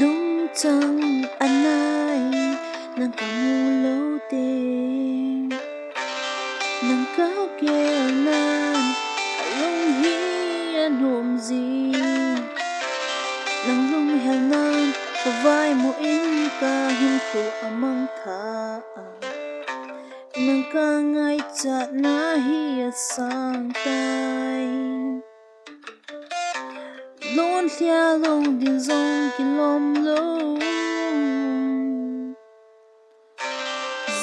lung chẳng anh ai nàng cả mu lâu tê nàng cao kia nan lung hi anh hôm gì nàng lung heo nan vai mu in ca hin khu amang tha nàng ca ngay chặt na hi sang tay lôn thia lông din dòng kinh lom lâu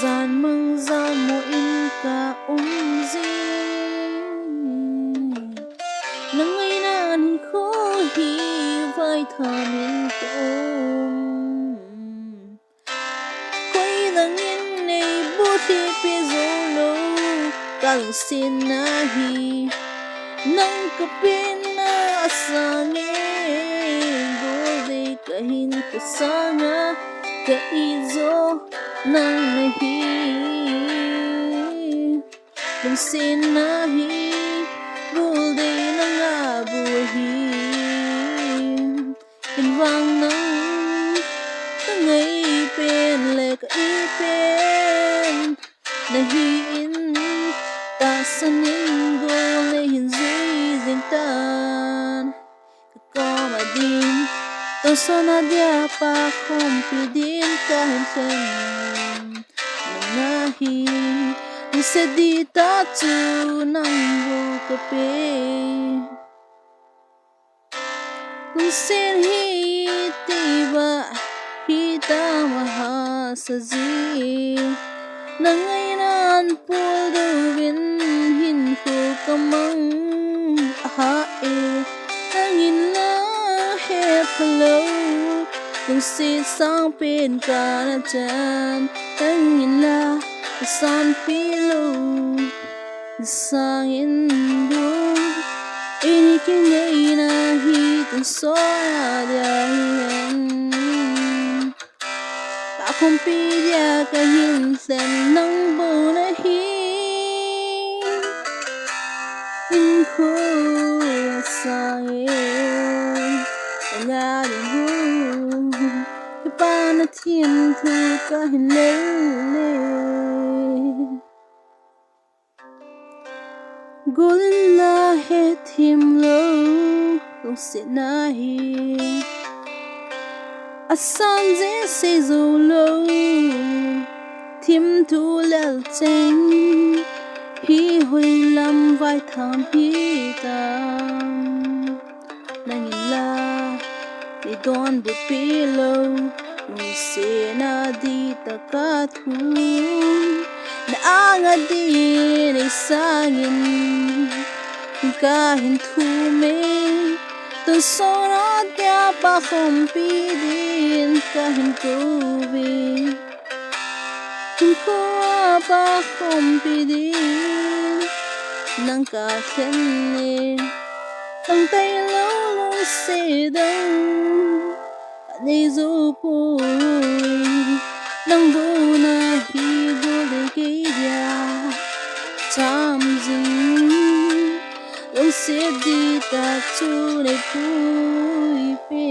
gian mừng gian mô in ca gì nắng ấy nan khó hi vai thà mình công quay nắng in này bút thi phía dấu lâu Kalungset na hi nang kapin na asangin gulay kahin kasanga kaizo nang nahi Kalungset na hi gulay nang abuhi inwang nang tangay pen le kaipen nahi in ta sanin gulay hin tan ko madin to sona dia pa kompidin kahin sen nahi se di ta chu nang go kape sen hi tiba hi ta mahasaji nangai nan pul do win hin ko kamang hae angin la he phalo Kalungset sang pen ka na chan angin la san pilo sang indo ini kingai na hi tan so na dia hian ta không pi dia ka hin sen nang bo na hi in khu nga đi hu cái ba nó thiên thu cả hình lê lê golden la hết thêm lâu Kalungset na hi asan dễ xây dù lâu thêm thu lel chênh hi huy lâm vai tham hi tam nang la di don bu pilo se na di ta thu na anga di nei sangin ka hin thu me to so na dia pa khom pi din ka hin tu vi ko pa khom pi din nang ka khen ne tang tay lâu lâu se đâu đi du pu nang bu na hi bu de ke dia cham zing Kalungset di ta chu ne pu pe